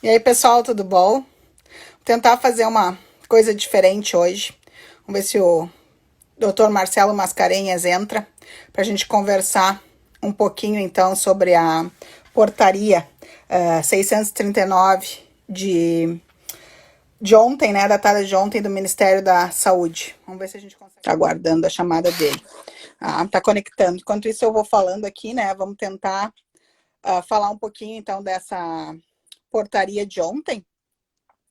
E aí, pessoal, tudo bom? Vou tentar fazer uma coisa diferente hoje. Vamos ver se o Dr. Marcelo Mascarenhas entra para a gente conversar um pouquinho, então, sobre a portaria 639 de ontem, né, datada de ontem do Ministério da Saúde. Vamos ver se a gente consegue. Tá aguardando a chamada dele. Tá conectando. Enquanto isso, eu vou falando aqui, né, vamos tentar falar um pouquinho, então, dessa portaria de ontem,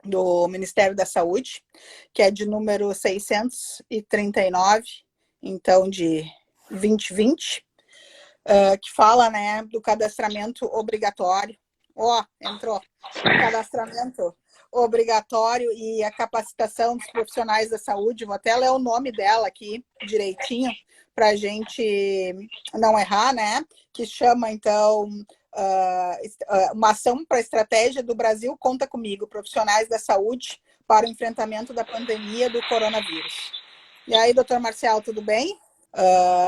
do Ministério da Saúde, que é de número 639, então de 2020, que fala, né, do cadastramento obrigatório. Entrou. Cadastramento obrigatório e a capacitação dos profissionais da saúde. Vou até ler o nome dela aqui direitinho para a gente não errar, né? Que chama, então, uma ação para a estratégia do Brasil Conta Comigo, profissionais da saúde para o enfrentamento da pandemia do coronavírus. E aí, doutor Marcial, tudo bem?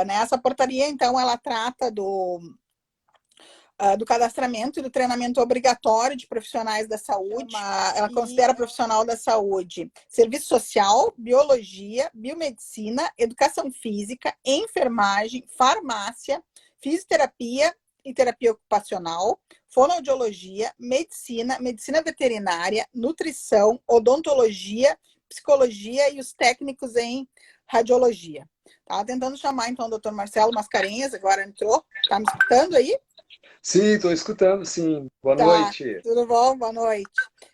Essa portaria, então, ela trata do cadastramento e do treinamento obrigatório de profissionais da saúde. Ela considera profissional da saúde serviço social, biologia, biomedicina, educação física, enfermagem, farmácia, fisioterapia e terapia ocupacional, fonoaudiologia, medicina, medicina veterinária, nutrição, odontologia, psicologia e os técnicos em radiologia. Estava tentando chamar, então, o doutor Marcelo Mascarenhas, agora entrou. Está me escutando aí? Sim, estou escutando, sim. Boa Tá, noite. tudo bom? Boa noite.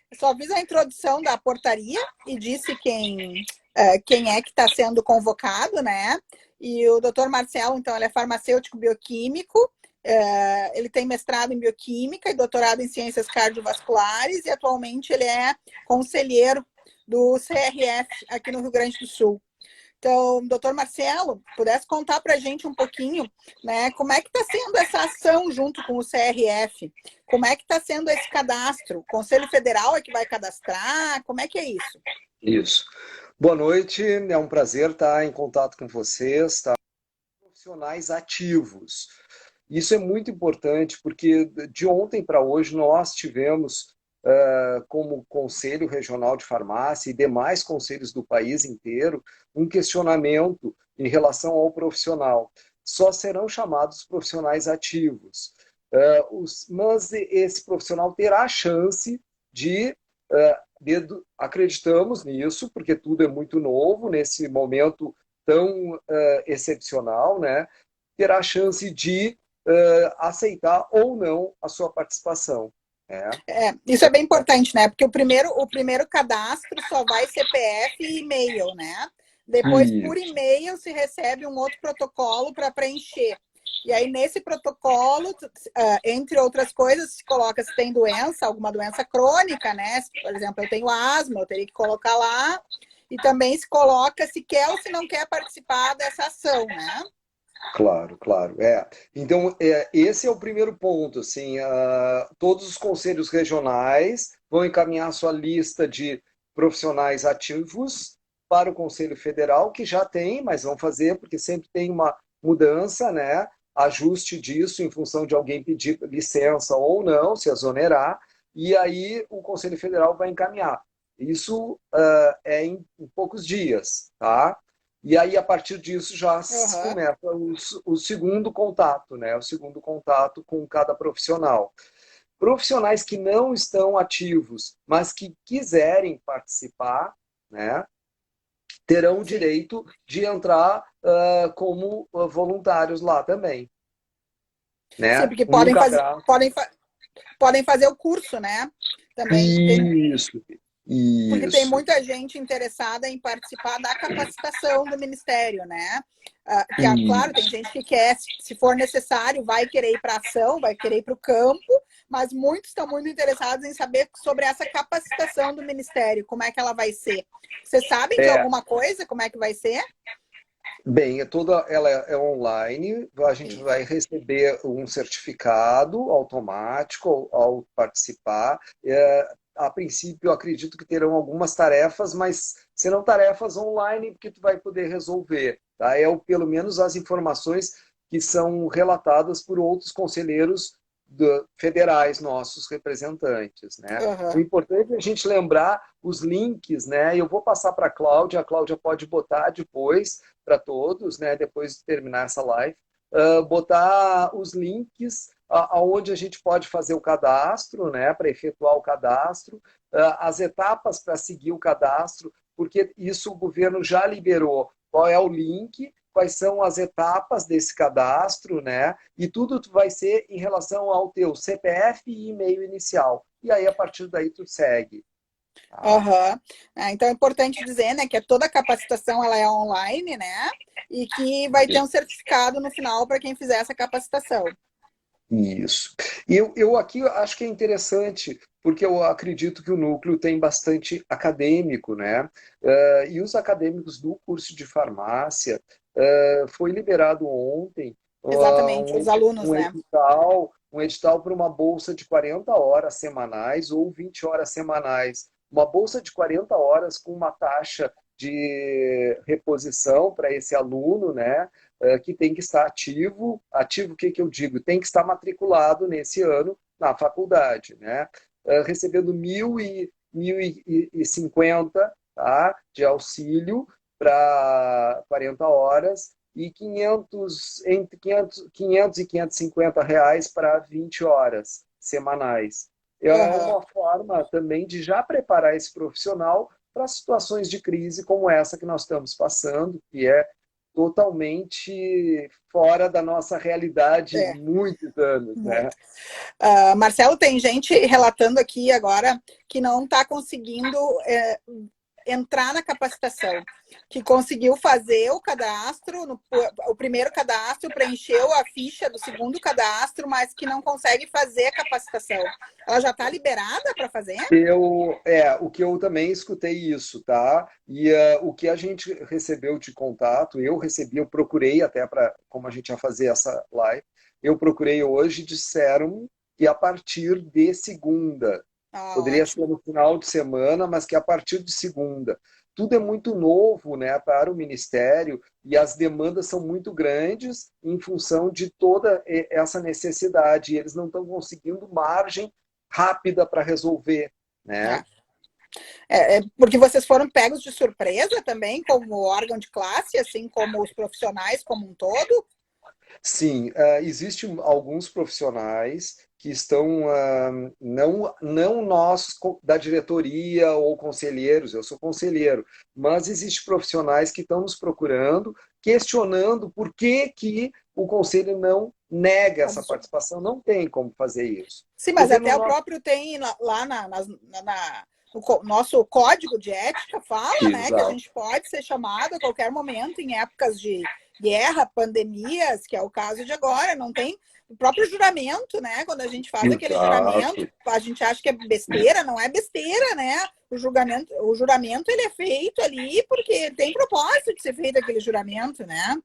Eu só fiz a introdução da portaria e disse quem é que está sendo convocado, né? E o doutor Marcelo, então, ele é farmacêutico bioquímico, ele tem mestrado em bioquímica e doutorado em ciências cardiovasculares e atualmente ele é conselheiro do CRF aqui no Rio Grande do Sul. Então, doutor Marcelo, pudesse contar para a gente um pouquinho, né, como é que está sendo essa ação junto com o CRF? Como é que está sendo esse cadastro? O Conselho Federal é que vai cadastrar? Como é que é isso? Isso. Boa noite, é um prazer estar em contato com vocês, tá? Profissionais ativos. Isso é muito importante porque de ontem para hoje nós tivemos, como Conselho Regional de Farmácia e demais conselhos do país inteiro, um questionamento em relação ao profissional. Só serão chamados profissionais ativos. Mas esse profissional terá a chance de, acreditamos nisso, porque tudo é muito novo nesse momento tão excepcional, né? Terá a chance de aceitar ou não a sua participação. Né? Isso é bem importante, né? Porque o primeiro cadastro só vai CPF e e-mail, né? Depois, por Isso. e-mail, se recebe um outro protocolo para preencher. E aí, nesse protocolo, entre outras coisas, se coloca se tem doença, alguma doença crônica, né? Por exemplo, eu tenho asma, eu teria que colocar lá. E também se coloca se quer ou se não quer participar dessa ação, né? Claro, claro. Então, esse é o primeiro ponto. Assim, todos os conselhos regionais vão encaminhar sua lista de profissionais ativos para o Conselho Federal, que já tem, mas vão fazer, porque sempre tem uma mudança, né? Ajuste disso em função de alguém pedir licença ou não, se exonerar, e aí o Conselho Federal vai encaminhar. Isso é em poucos dias, tá? E aí, a partir disso, já Uhum. começa o segundo contato, né? O segundo contato com cada profissional. Profissionais que não estão ativos, mas que quiserem participar, né? Terão o Sim. direito de entrar como voluntários lá também, Sim, né? porque Um podem fazer o curso, né? Também tem, Isso, porque tem isso, muita gente interessada em participar da capacitação do Ministério, né? Claro, tem isso. gente que quer, se for necessário, vai querer ir para a ação, vai querer ir para o campo, mas muitos estão muito interessados em saber sobre essa capacitação do Ministério, como é que ela vai ser. Vocês sabem de É, alguma coisa, como é que vai ser? Bem, ela é online, a gente vai receber um certificado automático ao participar. A princípio, eu acredito que terão algumas tarefas, mas serão tarefas online porque tu vai poder resolver. Tá? Pelo menos as informações que são relatadas por outros conselheiros federais, nossos representantes, né? O Aham. importante é a gente lembrar os links, né? Eu vou passar para a Cláudia pode botar depois para todos, né? Depois de terminar essa live, botar os links aonde a gente pode fazer o cadastro, né? Para efetuar o cadastro, as etapas para seguir o cadastro, porque isso o governo já liberou. Qual é o link? Quais são as etapas desse cadastro, né? E tudo vai ser em relação ao teu CPF e e-mail inicial. E aí, a partir daí, tu segue. Tá? Aham. Então é importante dizer, né, que toda a capacitação ela é online, né? E que vai ter um certificado no final para quem fizer essa capacitação. Isso. E eu aqui acho que é interessante, porque eu acredito que o núcleo tem bastante acadêmico, né? E os acadêmicos do curso de farmácia foi liberado ontem Exatamente, os alunos, né? um edital para uma bolsa de 40 horas semanais ou 20 horas semanais. Uma bolsa de 40 horas com uma taxa de reposição para esse aluno, né? Que tem que estar ativo. Ativo, o que eu digo? Tem que estar matriculado nesse ano na faculdade, né? Recebendo 1.050, tá? De auxílio para 40 horas e 500, entre 500 e 550 reais para 20 horas semanais. É Aham. uma forma também de já preparar esse profissional para situações de crise como essa que nós estamos passando, que é totalmente fora da nossa realidade É, muitos anos, né? muito. Marcelo, tem gente relatando aqui agora que não está conseguindo entrar na capacitação, que conseguiu fazer o cadastro, o primeiro cadastro, preencheu a ficha do segundo cadastro, mas que não consegue fazer a capacitação. Ela já está liberada para fazer? O que eu também escutei isso, tá? E o que a gente recebeu de contato, eu procurei até para, como a gente ia fazer essa live, eu procurei hoje, disseram que a partir de segunda, Ah, poderia ótimo. ser no final de semana, mas que a partir de segunda. Tudo é muito novo, né, para o Ministério e as demandas são muito grandes em função de toda essa necessidade. E eles não estão conseguindo margem rápida para resolver, né? Porque vocês foram pegos de surpresa também, como órgão de classe, assim como os profissionais como um todo? Sim, existem alguns profissionais que estão, não nós da diretoria ou conselheiros, eu sou conselheiro, mas existem profissionais que estão nos procurando, questionando por que que o conselho não nega essa participação, não tem como fazer isso. Sim, O mas governo até o não... próprio tem lá no nosso código de ética fala, né, que a Exato. gente pode ser chamado a qualquer momento em épocas de guerra, pandemias, que é o caso de agora, não tem o próprio juramento, né? Quando a gente faz aquele juramento, Exato. a gente acha que é besteira, não é besteira, né? O juramento ele é feito ali porque tem propósito de ser feito aquele juramento, né?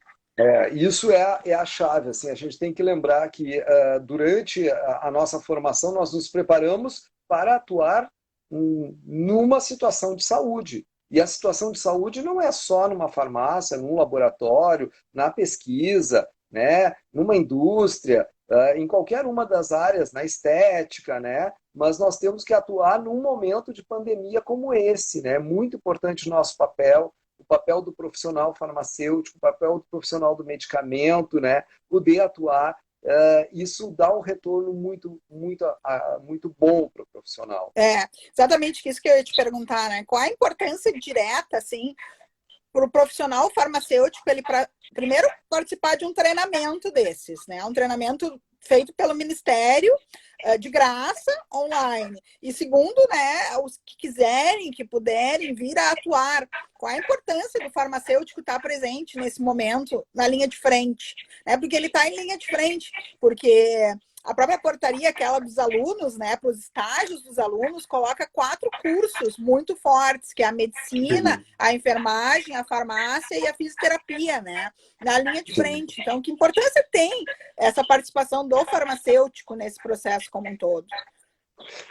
Isso é a chave. Assim, a gente tem que lembrar que durante a nossa formação nós nos preparamos para atuar numa situação de saúde. E a situação de saúde não é só numa farmácia, num laboratório, na pesquisa, né, numa indústria, em qualquer uma das áreas, na estética, né? Mas nós temos que atuar num momento de pandemia como esse, né? Muito importante o nosso papel, o papel do profissional farmacêutico, o papel do profissional do medicamento, né? Poder atuar, isso dá um retorno muito bom para o profissional. Exatamente isso que eu ia te perguntar, né? Qual a importância direta, assim, para o profissional farmacêutico ele primeiro participar de um treinamento desses, né? Um treinamento feito pelo Ministério de graça, online. E segundo, né, os que quiserem, que puderem vir a atuar. Qual a importância do farmacêutico estar presente nesse momento, na linha de frente? Né? Porque ele está em linha de frente, porque a própria portaria, aquela dos alunos, né, para os estágios dos alunos, coloca 4 cursos muito fortes, que é a medicina, Sim, a enfermagem, a farmácia e a fisioterapia, né, na linha de sim. frente. Então, que importância tem essa participação do farmacêutico nesse processo como um todo?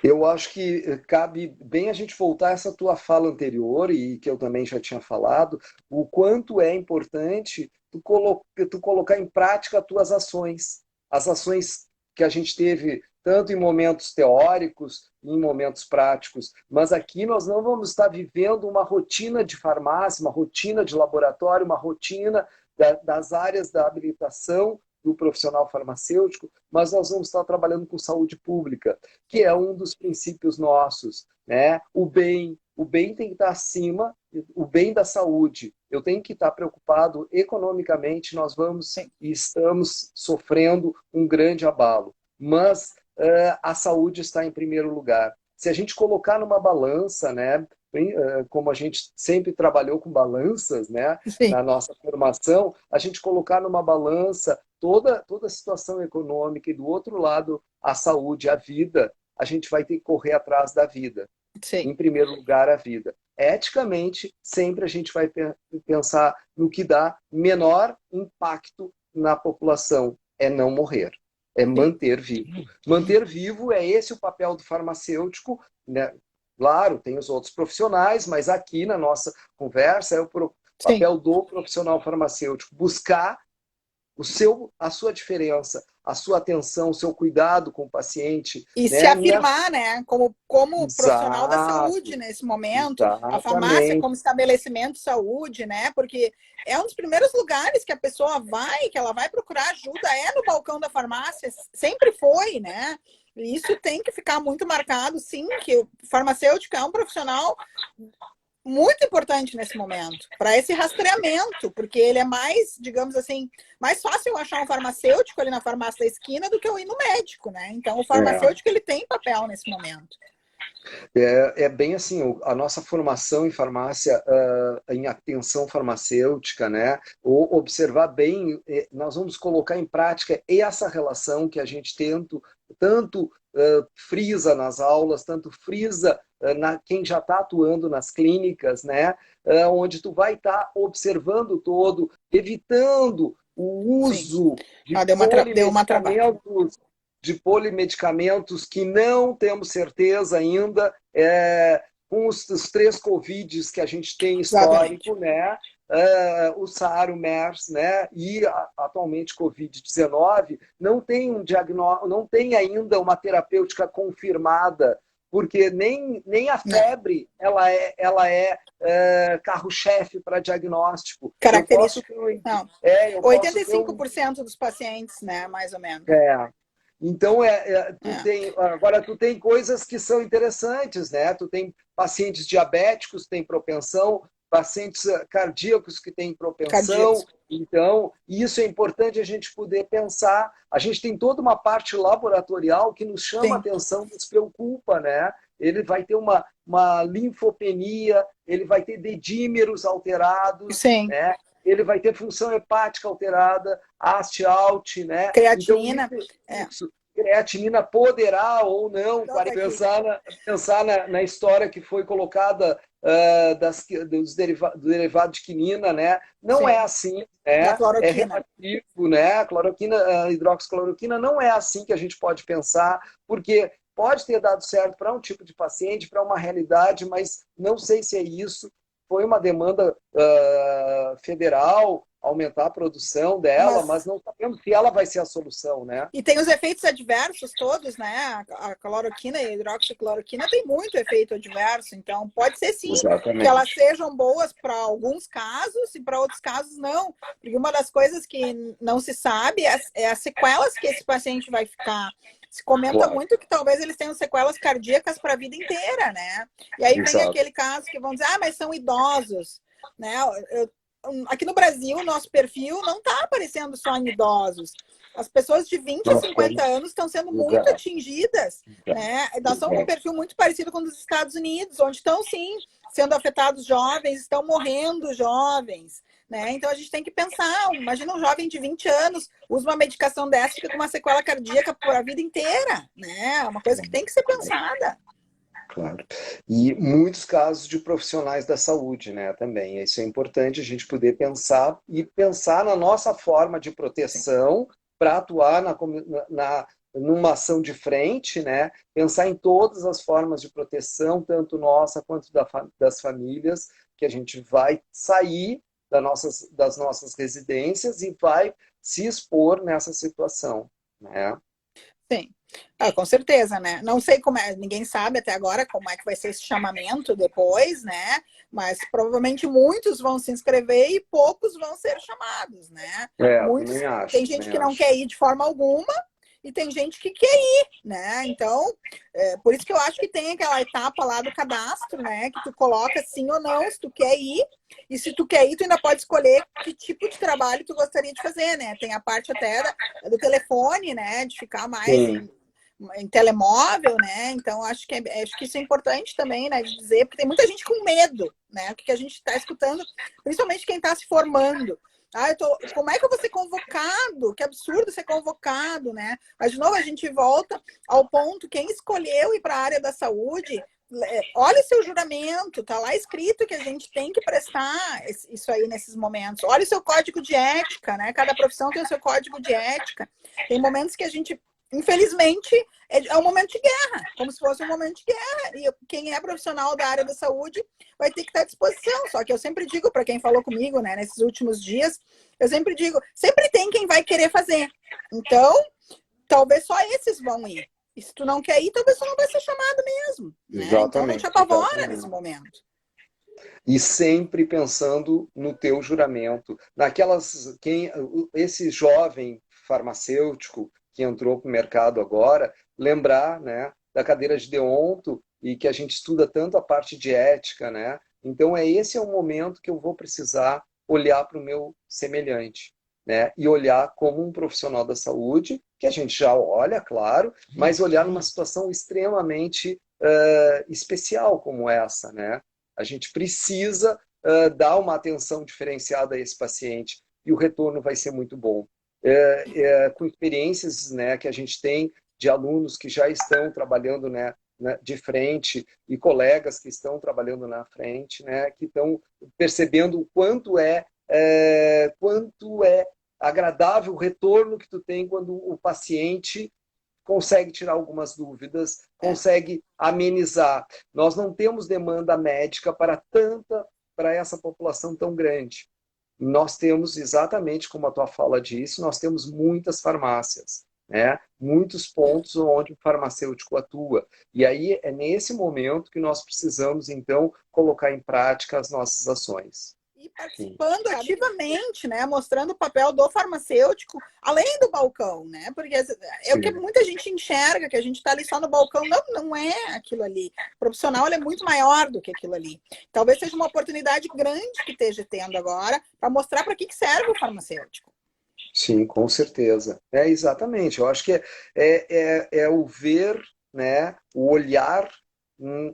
Eu acho que cabe bem a gente voltar a essa tua fala anterior, e que eu também já tinha falado, o quanto é importante tu colocar em prática as tuas ações. As ações que a gente teve tanto em momentos teóricos, em momentos práticos, mas aqui nós não vamos estar vivendo uma rotina de farmácia, uma rotina de laboratório, uma rotina das áreas da habilitação do profissional farmacêutico, mas nós vamos estar trabalhando com saúde pública, que é um dos princípios nossos, né? O bem tem que estar acima, o bem da saúde. Eu tenho que estar preocupado economicamente, nós vamos e estamos sofrendo um grande abalo, mas a saúde está em primeiro lugar. Se a gente colocar numa balança, né, como a gente sempre trabalhou com balanças, né, Sim. na nossa formação, a gente colocar numa balança toda a situação econômica e do outro lado a saúde, a vida, a gente vai ter que correr atrás da vida. Sim. Em primeiro lugar, a vida. Eticamente, sempre a gente vai pensar no que dá menor impacto na população, é não morrer. É manter vivo. Manter vivo é esse o papel do farmacêutico, né? Claro, tem os outros profissionais, mas aqui na nossa conversa é o papel do profissional farmacêutico. Buscar a sua diferença, a sua atenção, o seu cuidado com o paciente. E né? se afirmar, né? Como profissional da Exato, saúde nesse momento, a farmácia exatamente. como estabelecimento de saúde, né? Porque é um dos primeiros lugares que a pessoa vai, que ela vai procurar ajuda, é no balcão da farmácia, sempre foi, né? E isso tem que ficar muito marcado, sim, que o farmacêutico é um profissional muito importante nesse momento, para esse rastreamento, porque ele é mais, digamos assim, mais fácil achar um farmacêutico ali na farmácia da esquina do que eu ir no médico, né? Então, o farmacêutico, ele tem papel nesse momento. É bem assim, a nossa formação em farmácia, em atenção farmacêutica, né? Ou observar bem, nós vamos colocar em prática essa relação que a gente tanto frisa nas aulas, tanto frisa quem já está atuando nas clínicas, né? Onde tu vai estar observando todo, evitando o uso de Deu uma travada. polimedicamentos que não temos certeza ainda, com os 3 Covids que a gente tem histórico, né? O SARS, o MERS, né? E atualmente Covid-19, não tem um diagnóstico, não tem ainda uma terapêutica confirmada, porque nem a febre ela é carro-chefe para diagnóstico. Característica. Eu posso ter 85% dos pacientes, né? Mais ou menos. Então, agora tu tem coisas que são interessantes, né? Tu tem pacientes diabéticos que têm propensão, pacientes cardíacos que têm propensão. Então, isso é importante a gente poder pensar. A gente tem toda uma parte laboratorial que nos chama a atenção, nos preocupa, né? Ele vai ter uma linfopenia, ele vai ter dedímeros alterados, né? Ele vai ter função hepática alterada, haste-out, né? Creatinina. Então, creatinina poderá ou não pensar na história que foi colocada do derivado de quinina, né? Não é assim, né? É relativo, né? A cloroquina, a hidroxicloroquina não é assim que a gente pode pensar, porque pode ter dado certo para um tipo de paciente, para uma realidade, mas não sei se é isso. Foi uma demanda federal aumentar a produção dela, mas não sabemos se ela vai ser a solução, né? E tem os efeitos adversos todos, né? A cloroquina e a hidroxicloroquina tem muito efeito adverso, então pode ser sim que elas sejam boas para alguns casos e para outros casos não. Porque uma das coisas que não se sabe é as sequelas que esse paciente vai ficar. Se comenta muito que talvez eles tenham sequelas cardíacas para a vida inteira, né? E aí vem aquele caso que vão dizer, mas são idosos, né? Aqui no Brasil, o nosso perfil não está aparecendo só em idosos. As pessoas de 20 a 50 anos estão sendo muito atingidas, né? Nós somos um perfil muito parecido com o dos Estados Unidos, onde estão, sim, sendo afetados jovens, estão morrendo jovens, né? Então, a gente tem que pensar, imagina um jovem de 20 anos, usa uma medicação dessa, fica com uma sequela cardíaca por a vida inteira, né? É uma coisa que tem que ser pensada. Claro. E muitos casos de profissionais da saúde, né, também. Isso é importante a gente poder pensar na nossa forma de proteção para atuar numa ação de frente, né? Pensar em todas as formas de proteção, tanto nossa quanto das famílias, que a gente vai sair das nossas residências e vai se expor nessa situação, né? Sim. Ah, com certeza, né? Não sei como é, ninguém sabe até agora como é que vai ser esse chamamento depois, né? Mas provavelmente muitos vão se inscrever e poucos vão ser chamados, né? Eu Muitos, também tem acho, gente também que não acho. quer ir de forma alguma e tem gente que quer ir, né? Então, por isso que eu acho que tem aquela etapa lá do cadastro, né? Que tu coloca sim ou não, se tu quer ir. E se tu quer ir, tu ainda pode escolher que tipo de trabalho tu gostaria de fazer, né? Tem a parte até do telefone, né? De ficar mais Sim, em telemóvel, né? Então acho que isso é importante também, né? De dizer, porque tem muita gente com medo, né? O que a gente está escutando, principalmente quem está se formando. Como é que eu vou ser convocado? Que absurdo ser convocado, né? Mas, de novo, a gente volta ao ponto, quem escolheu ir para a área da saúde, olha o seu juramento, tá lá escrito que a gente tem que prestar isso aí nesses momentos. Olha o seu código de ética, né? Cada profissão tem o seu código de ética. Tem momentos que a gente, infelizmente, é um momento de guerra, como se fosse um momento de guerra. E quem é profissional da área da saúde vai ter que estar à disposição. Só que eu sempre digo para quem falou comigo, né, nesses últimos dias, eu sempre digo, sempre tem quem vai querer fazer. Então, talvez só esses vão ir. E se tu não quer ir, talvez tu não vai ser chamado mesmo, né? Então não te exatamente, apavora nesse exatamente. momento. E sempre pensando no teu juramento, naquelas esse jovem farmacêutico que entrou para o mercado agora, lembrar, né, da cadeira de deonto e que a gente estuda tanto a parte de ética, né? Então esse é o momento que eu vou precisar olhar para o meu semelhante, né? E olhar como um profissional da saúde, que a gente já olha, claro, mas olhar numa situação extremamente especial como essa, né? A gente precisa dar uma atenção diferenciada a esse paciente e o retorno vai ser muito bom. Com experiências, né, que a gente tem de alunos que já estão trabalhando, né, de frente e colegas que estão trabalhando na frente, né, que estão percebendo o quanto é agradável o retorno que tu tem quando o paciente consegue tirar algumas dúvidas, É, consegue amenizar. Nós não temos demanda médica para essa população tão grande. Nós temos, exatamente como a tua fala disse, nós temos muitas farmácias, né? Muitos pontos onde o farmacêutico atua. E aí é nesse momento que nós precisamos, então, colocar em prática as nossas ações. e Sim. participando ativamente, né, mostrando o papel do farmacêutico, além do balcão, né, porque é o que Sim. muita gente enxerga, que a gente está ali só no balcão, não é aquilo ali. O profissional é muito maior do que aquilo ali. Talvez seja uma oportunidade grande que esteja tendo agora para mostrar para que serve o farmacêutico. Sim, com certeza. É exatamente. Eu acho que é o ver, né, o olhar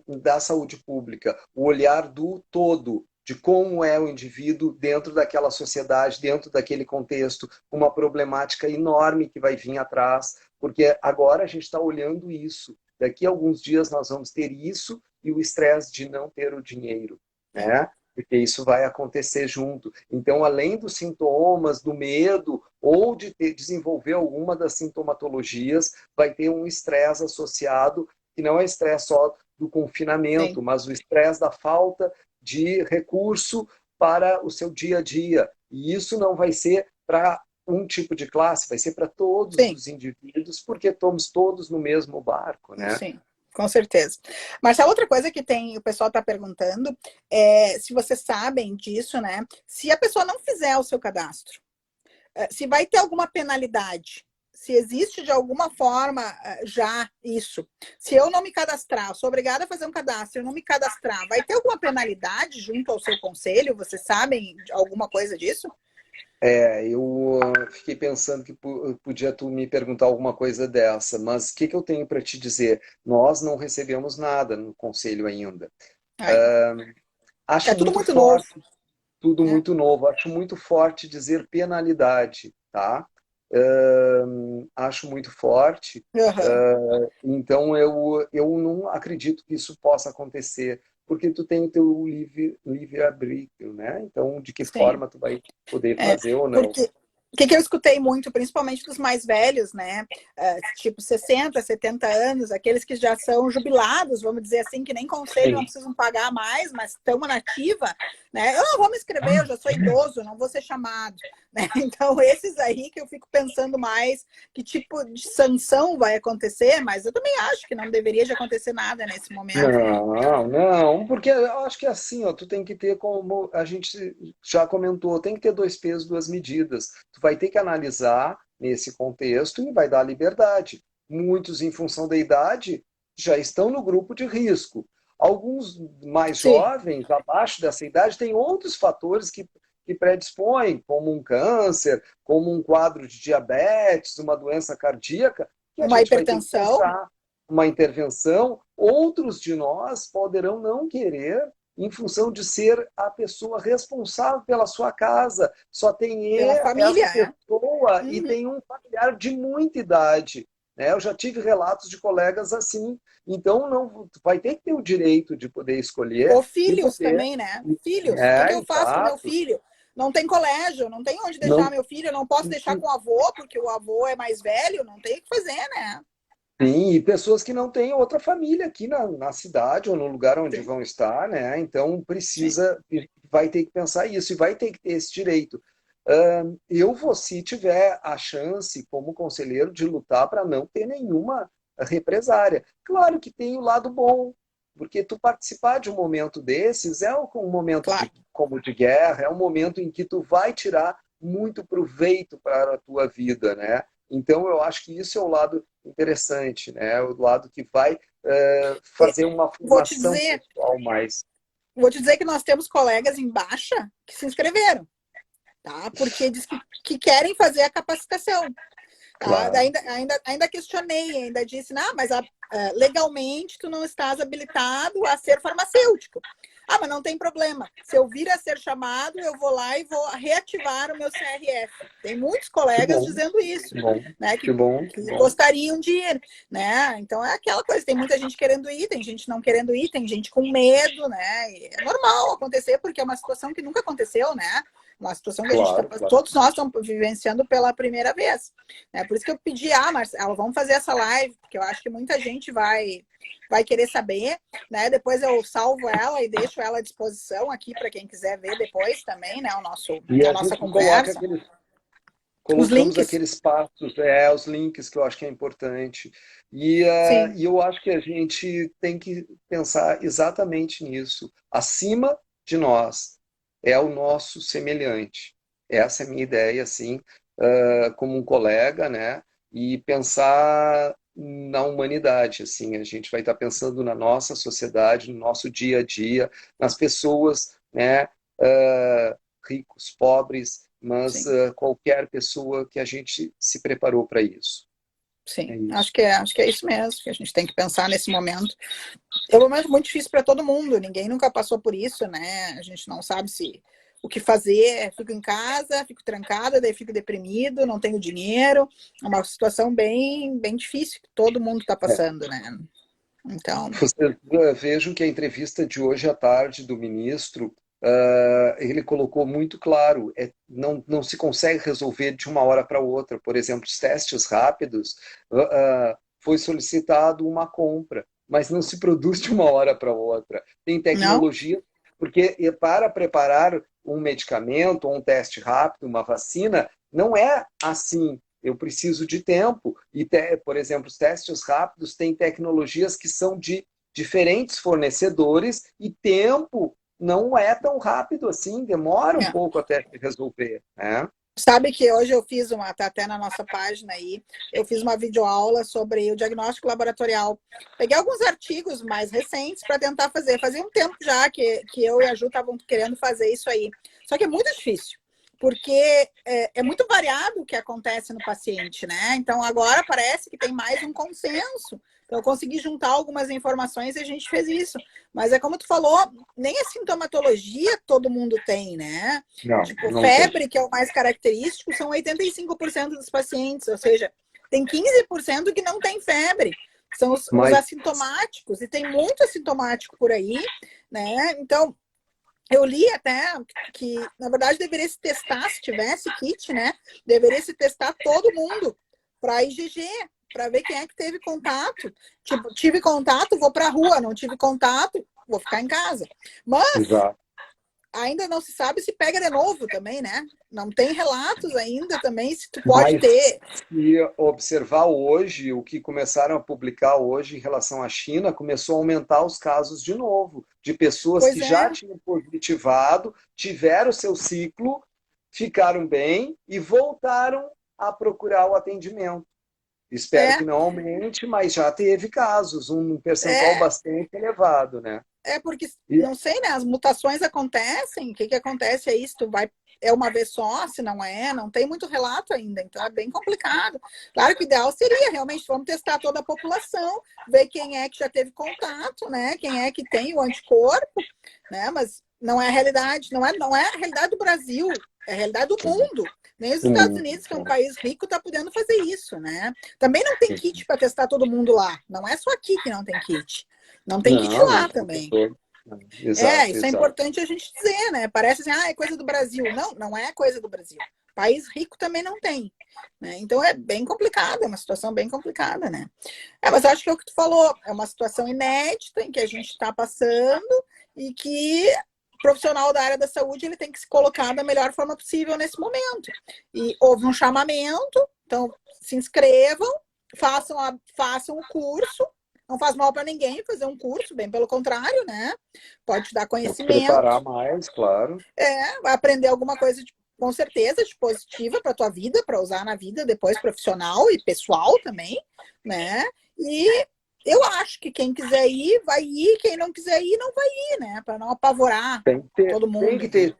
da saúde pública, o olhar do todo, de como é o indivíduo dentro daquela sociedade, dentro daquele contexto, uma problemática enorme que vai vir atrás, porque agora a gente está olhando isso. Daqui a alguns dias nós vamos ter isso e o estresse de não ter o dinheiro, É. né? Porque isso vai acontecer junto. Então, além dos sintomas, do medo, ou de desenvolver alguma das sintomatologias, vai ter um estresse associado, que não é estresse só do Sim. confinamento, mas o estresse da falta de recurso para o seu dia a dia. E isso não vai ser para um tipo de classe, vai ser para todos Sim. os indivíduos, porque estamos todos no mesmo barco, né? Sim, com certeza. Marcelo, outra coisa que tem, o pessoal está perguntando é se vocês sabem disso, né? Se a pessoa não fizer o seu cadastro, se vai ter alguma penalidade, se existe de alguma forma já isso. Se eu não me cadastrar, eu sou obrigada a fazer um cadastro, eu não me cadastrar, vai ter alguma penalidade junto ao seu conselho? Vocês sabem alguma coisa disso? Eu fiquei pensando que podia tu me perguntar alguma coisa dessa, mas o que eu tenho para te dizer? Nós não recebemos nada no conselho ainda. Aí. É Acho tudo muito muito novo, forte, tudo né? muito novo, acho muito forte dizer penalidade, tá? Acho muito forte, Uhum. então eu não acredito que isso possa acontecer, porque tu tem o teu livre-arbítrio, né? Então, de que Sim. forma tu vai poder É, fazer ou não? porque que eu escutei muito, principalmente dos mais velhos, né? Tipo 60, 70 anos, aqueles que já são jubilados, vamos dizer assim, que nem conselho não precisam pagar mais, mas estão na ativa, né? Eu não vou me inscrever, eu já sou idoso, não vou ser chamado. Né? Então, esses aí que eu fico pensando mais que tipo de sanção vai acontecer, mas eu também acho que não deveria de acontecer nada nesse momento. Não, porque eu acho que é assim, ó, tu tem que ter, como a gente já comentou, tem que ter dois pesos, duas medidas. Tu vai ter que analisar nesse contexto e vai dar liberdade. Muitos, em função da idade, já estão no grupo de risco. Alguns mais Sim, jovens, abaixo dessa idade, têm outros fatores que predispõem, como um câncer, como um quadro de diabetes, uma doença cardíaca, que a uma gente vai ter que hipertensão. pensar uma intervenção. Outros de nós poderão não querer, em função de ser a pessoa responsável pela sua casa. Só tem Pela essa família, é? pessoa e Uhum. tem um familiar de muita idade. Né? Eu já tive relatos de colegas assim. Então, não, tu vai ter que ter o direito de poder escolher Ou e filhos poder. também, né? Filhos. O que que É, eu faço com meu exato. filho? Não tem colégio, não tem onde deixar Não, meu filho, eu não posso deixar com o avô, porque o avô é mais velho, não tem o que fazer, né? sim, e pessoas que não têm outra família aqui na cidade ou no lugar onde Sim, vão estar, né? Então sim. precisa, vai ter que pensar isso e vai ter que ter esse direito. Eu vou, se tiver a chance, como conselheiro, de lutar para não ter nenhuma represária. Claro que tem o lado bom, porque tu participar de um momento desses é um momento Claro. como de guerra, é um momento em que tu vai tirar muito proveito para a tua vida, né? Então eu acho que isso é o lado interessante, né? O lado que vai fazer uma Vou te formação dizer, pessoal mais. vou te dizer que nós temos colegas em baixa que se inscreveram, tá? Porque diz que querem fazer a capacitação. Tá? Claro. Ainda questionei, ainda disse, não, mas legalmente tu não estás habilitado a ser farmacêutico. Ah, mas não tem problema. Se eu vir a ser chamado, eu vou lá e vou reativar o meu CRF. Tem muitos Que colegas bom, dizendo isso, que bom, né? que bom, que Que bom. gostariam de ir, né? Então é aquela coisa, tem muita gente querendo ir, tem gente não querendo ir, tem gente com medo, né? E é normal acontecer, porque é uma situação que nunca aconteceu, né? Uma situação que a gente Claro, claro. todos nós estamos vivenciando pela primeira vez. Né? Por isso que eu pedi, Marcelo, vamos fazer essa live, porque eu acho que muita gente vai querer saber, né? Depois eu salvo ela e deixo ela à disposição aqui para quem quiser ver depois também, né? E A a nossa gente coloca conversa. aqueles, Os colocamos links, aqueles passos, os links que eu acho que é importante. sim, E eu acho que a gente tem que pensar exatamente nisso. Acima de nós é o nosso semelhante. Essa é a minha ideia, assim, como um colega, né? E pensar na humanidade, assim, a gente vai estar pensando na nossa sociedade, no nosso dia a dia, nas pessoas, né? Ricos, pobres, mas sim. qualquer pessoa que a gente se preparou para isso. É Sim, isso. acho que é isso mesmo que a gente tem que pensar nesse momento. É um momento muito difícil para todo mundo, ninguém nunca passou por isso, né? A gente não sabe se o que fazer, fico em casa, fico trancada, daí fico deprimido, não tenho dinheiro. É uma situação bem difícil que todo mundo está É. passando, né? Então, Vocês vejam que a entrevista de hoje à tarde do ministro, ele colocou muito claro, não se consegue resolver de uma hora para outra. Por exemplo, os testes rápidos, foi solicitado uma compra, mas não se produz de uma hora para outra. Tem não, tecnologia, porque para preparar um medicamento, ou um teste rápido, uma vacina, não é assim. Eu preciso de tempo. E, por exemplo, os testes rápidos têm tecnologias que são de diferentes fornecedores e tempo não é tão rápido assim, demora um é. pouco até se resolver, né? Sabe que hoje eu fiz tá até na nossa página aí, eu fiz uma videoaula sobre o diagnóstico laboratorial. Peguei alguns artigos mais recentes para tentar fazer. Fazia um tempo já que eu e a Ju estavam querendo fazer isso aí. Só que é muito difícil, porque é muito variado o que acontece no paciente, né? Então agora parece que tem mais um consenso. Então eu consegui juntar algumas informações e a gente fez isso. Mas é como tu falou, nem a sintomatologia todo mundo tem, né? Não, Tipo, não tem. febre, que é o mais característico, são 85% dos pacientes, ou seja, tem 15% que não tem febre, são os Mas assintomáticos, e tem muito assintomático por aí, né? Então, Eu li até que, na verdade, deveria se testar, se tivesse kit, né? Deveria se testar todo mundo para IgG, para ver quem é que teve contato. Tipo, tive contato, vou para a rua, não tive contato, vou ficar em casa. Mas Exato. ainda não se sabe se pega de novo também, né? Não tem relatos ainda também se tu pode Mas ter. se observar hoje, o que começaram a publicar hoje em relação à China, começou a aumentar os casos de novo, de pessoas que Pois já é, tinham positivado, tiveram seu ciclo, ficaram bem e voltaram a procurar o atendimento. Espero é, que não aumente, mas já teve casos, um percentual é, bastante elevado, né? é porque, E, não sei, né? As mutações acontecem, o que que acontece é isso, tu vai, é uma vez só, se não é, não tem muito relato ainda, então é bem complicado. Claro que o ideal seria realmente, vamos testar toda a população, ver quem é que já teve contato, né? Quem é que tem o anticorpo, né? Mas não é a realidade, não é a realidade do Brasil, é a realidade do mundo. Nem os Estados Unidos, que é um país rico, está podendo fazer isso, né? Também não tem kit para testar todo mundo lá. Não é só aqui que não tem kit. Não tem kit não, lá não, também. É, exato, isso é exato. importante a gente dizer, né? Parece assim, ah, é coisa do Brasil. Não, não é coisa do Brasil. País rico também não tem. Né? Então é bem complicado, é uma situação bem complicada, né? É, mas acho que é o que tu falou, é uma situação inédita em que a gente está passando e que o profissional da área da saúde ele tem que se colocar da melhor forma possível nesse momento. E houve um chamamento, então se inscrevam, façam o curso, não faz mal para ninguém fazer um curso, bem pelo contrário, né? Pode te dar Tem que conhecimento, preparar mais, claro. vai aprender alguma coisa com certeza de positiva para tua vida, para usar na vida depois profissional e pessoal também, né? E eu acho que quem quiser ir, vai ir, quem não quiser ir, não vai ir, né? Para não apavorar todo Tem mundo, que né? ter,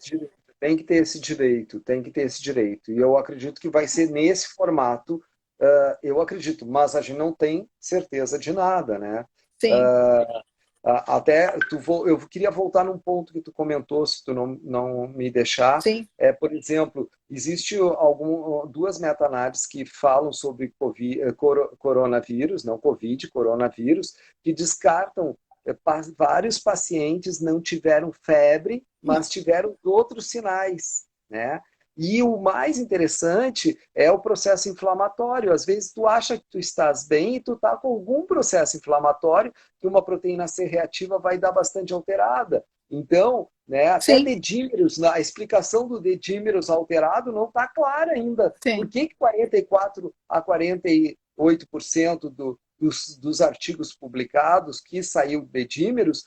tem que ter esse direito, tem que ter esse direito. E eu acredito que vai ser nesse formato, eu acredito, mas a gente não tem certeza de nada, né? Sim, Até eu queria voltar num ponto que tu comentou, se tu não me deixar. sim, Por exemplo, existe duas meta-análises que falam sobre coronavírus, não Covid, coronavírus, que descartam vários pacientes não tiveram febre, mas tiveram outros sinais, né? E o mais interessante é o processo inflamatório. Às vezes tu acha que tu estás bem e tu está com algum processo inflamatório que uma proteína C reativa vai dar bastante alterada. Então, né, até sim, dedímeros, a explicação do dedímeros alterado não está clara ainda. Por sim. que 44 a 48% dos artigos publicados que saiu dedímeros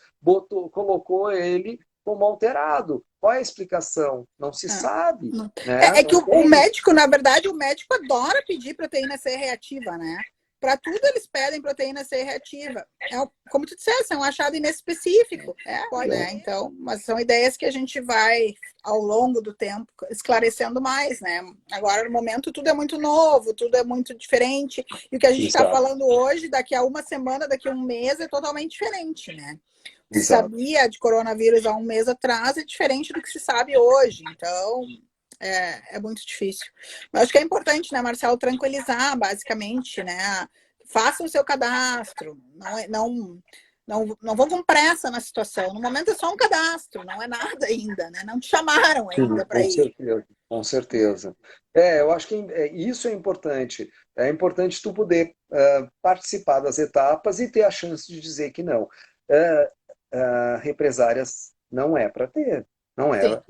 colocou ele como alterado? Qual é a explicação? Não se É. sabe, né? É que Não o tem. médico, na verdade, o médico adora pedir proteína C reativa, né? Para tudo eles pedem proteína C reativa. Como tu disseste, é um achado inespecífico. Pode, né? Então, mas são ideias que a gente vai, ao longo do tempo, esclarecendo mais, né? Agora, no momento, tudo é muito novo, tudo é muito diferente. E o que a gente está Exato, falando hoje, daqui a uma semana, daqui a um mês, é totalmente diferente, né? O que se exato. sabia de coronavírus há um mês atrás é diferente do que se sabe hoje. Então, é muito difícil. Mas acho que é importante, né, Marcelo, tranquilizar, basicamente, né? Faça o seu cadastro. Não vão com pressa na situação. No momento é só um cadastro, não é nada ainda, né? Não te chamaram Sim, ainda para com ir. certeza, com Né? certeza. Eu acho que isso é importante. É importante tu poder participar das etapas e ter a chance de dizer que não. Represárias não é para ter, Sim,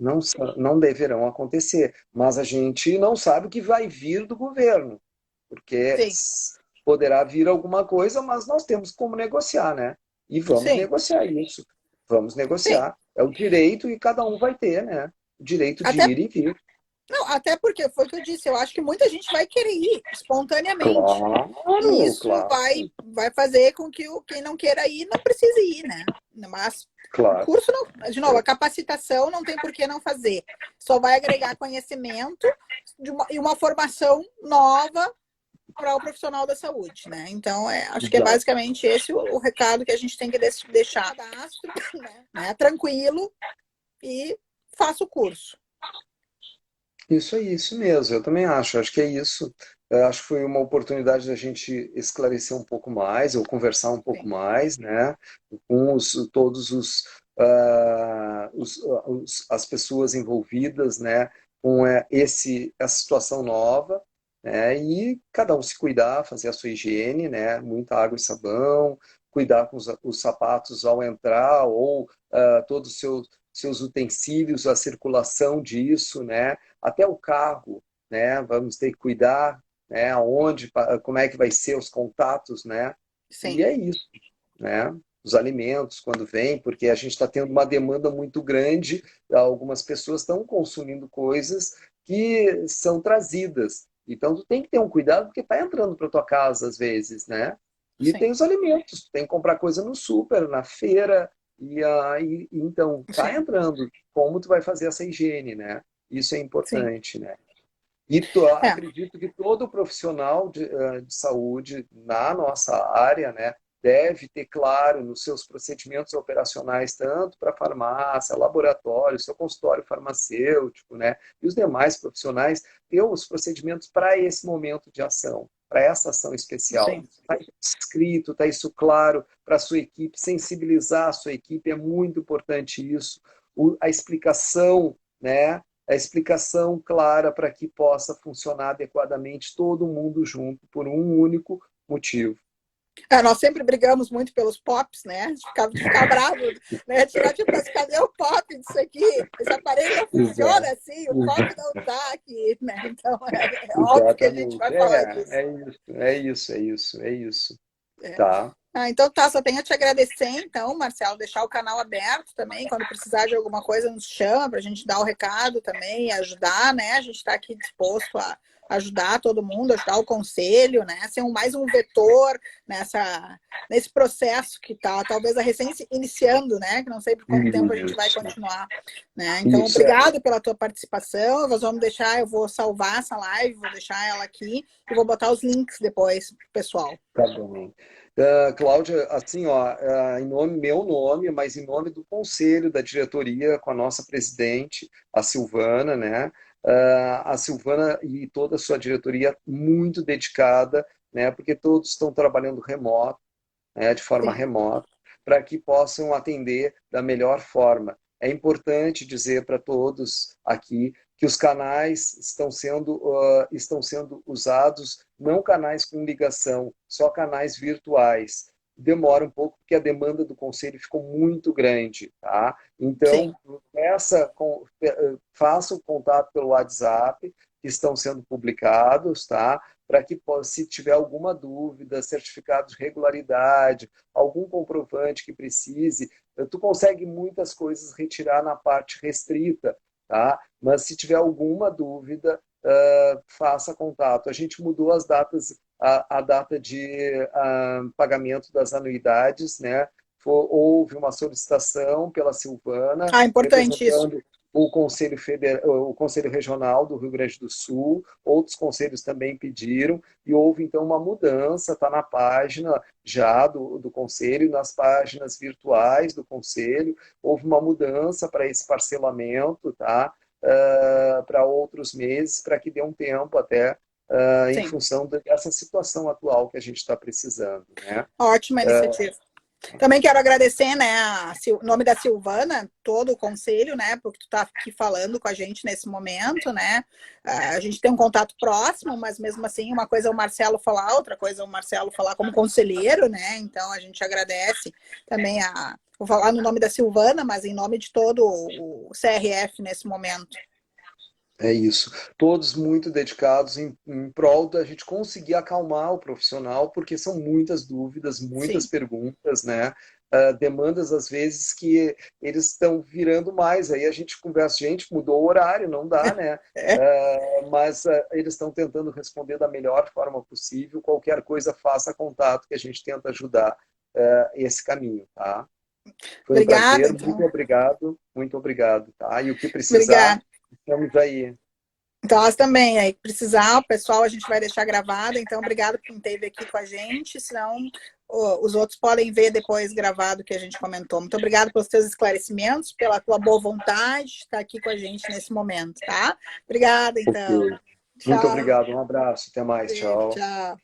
não deverão acontecer. Mas a gente não sabe o que vai vir do governo, porque sim, poderá vir alguma coisa, mas nós temos como negociar, né? E vamos sim, negociar isso. Vamos sim. negociar. É o direito e cada um vai ter, né? O direito de Até, ir e vir. não, até porque foi o que eu disse, eu acho que muita gente vai querer ir espontaneamente. E Claro, isso claro, vai fazer com que quem não queira ir não precise ir, né? Mas o claro. curso, não, de novo, a capacitação não tem por que não fazer. Só vai agregar conhecimento e uma formação nova para o profissional da saúde, né? Então, acho que é Exato. basicamente esse o recado que a gente tem que deixar. Cadastro, né? Tranquilo e faça o curso. Isso é isso mesmo, eu também acho. Acho que é isso. Acho que foi uma oportunidade da gente esclarecer um pouco mais, ou conversar um pouco Sim, mais, né, com todos as pessoas envolvidas, né, com essa situação nova, né, e cada um se cuidar, fazer a sua higiene, né, muita água e sabão, cuidar com os sapatos ao entrar, ou todos os seus utensílios, a circulação disso, né, até o carro, né, vamos ter que cuidar, né, aonde, como é que vai ser os contatos, né, e Sim, é isso, né, os alimentos quando vem, porque a gente está tendo uma demanda muito grande, algumas pessoas estão consumindo coisas que são trazidas, então tu tem que ter um cuidado porque está entrando para tua casa às vezes, né? E tem sim, os alimentos, tem que comprar coisa no super, na feira, e aí então tá sim, entrando. Como tu vai fazer essa higiene, né? Isso é sim. importante, né? E É, acredito que todo profissional de saúde na nossa área, né, deve ter claro nos seus procedimentos operacionais, tanto para farmácia, laboratório, seu consultório farmacêutico, né, e os demais profissionais, ter os procedimentos para esse momento de ação, para essa ação especial. sim, Está escrito, está isso claro para a sua equipe, sensibilizar a sua equipe, é muito importante isso. A explicação, né, a explicação clara para que possa funcionar adequadamente todo mundo junto por um único motivo. nós sempre brigamos muito pelos pops, né? De ficar bravo, né? Tirar, tipo, mas cadê o pop disso aqui? Esse aparelho não Exato. funciona assim, o pop não tá aqui, né? Então, é óbvio que a gente Exatamente. vai falar disso. É isso. É. Tá, Então tá, só tenho a te agradecer, então, Marcelo, deixar o canal aberto também, quando precisar de alguma coisa, nos chama para a gente dar o recado também, ajudar, né? A gente está aqui disposto a ajudar todo mundo, ajudar o conselho, né? Ser mais um vetor nesse processo que tá, talvez a recém iniciando, né? Que não sei por quanto tempo a gente vai isso. continuar, né? Então, Isso obrigado pela tua participação. Nós vamos deixar, eu vou salvar essa live, vou deixar ela aqui e vou botar os links depois pro pessoal. tá bom. Cláudia, assim, ó, em meu nome, mas em nome do conselho, da diretoria, com a nossa presidente, a Silvana, né? A Silvana e toda a sua diretoria muito dedicada, né? Porque todos estão trabalhando remoto, né, de forma Sim, remota, para que possam atender da melhor forma. É importante dizer para todos aqui que os canais estão sendo usados, não canais com ligação, só canais virtuais. Demora um pouco porque a demanda do conselho ficou muito grande, tá? Então, sim, faça o contato pelo WhatsApp, que estão sendo publicados, tá? Para que, se tiver alguma dúvida, certificado de regularidade, algum comprovante que precise, tu consegue muitas coisas retirar na parte restrita, tá? Mas se tiver alguma dúvida, faça contato. A gente mudou as datas, a data de pagamento das anuidades, né? Houve uma solicitação pela Silvana, importante isso. representando o Conselho Regional do Rio Grande do Sul, outros conselhos também pediram, e houve então uma mudança, está na página já do Conselho, nas páginas virtuais do Conselho, houve uma mudança para esse parcelamento, tá? Para outros meses, para que dê um tempo até em Sim, função dessa situação atual que a gente está precisando, né? ótima iniciativa. Também quero agradecer, né, o nome da Silvana, todo o conselho, né, porque tu tá aqui falando com a gente nesse momento, né, a gente tem um contato próximo, mas mesmo assim, uma coisa é o Marcelo falar, outra coisa é o Marcelo falar como conselheiro, né, então a gente agradece também vou falar no nome da Silvana, mas em nome de todo o CRF nesse momento. É isso. Todos muito dedicados em prol da gente conseguir acalmar o profissional, porque são muitas dúvidas, muitas Sim, perguntas, né? Demandas, às vezes, que eles estão virando mais. Aí a gente conversa, gente, mudou o horário, não dá, né? é, Mas eles estão tentando responder da melhor forma possível. Qualquer coisa, faça contato, que a gente tenta ajudar esse caminho, tá? Foi um obrigada, prazer, então, muito obrigado, tá? E o que precisar, obrigada. estamos aí. Então, nós também, aí, precisar, o pessoal a gente vai deixar gravado. Então, obrigado por quem esteve aqui com a gente. Senão, os outros podem ver depois gravado o que a gente comentou. Muito obrigado pelos teus esclarecimentos, pela tua boa vontade de estar aqui com a gente nesse momento, tá? Obrigada, Ok. então. Muito Tchau. obrigado, um abraço, até mais, Beijo, tchau. tchau.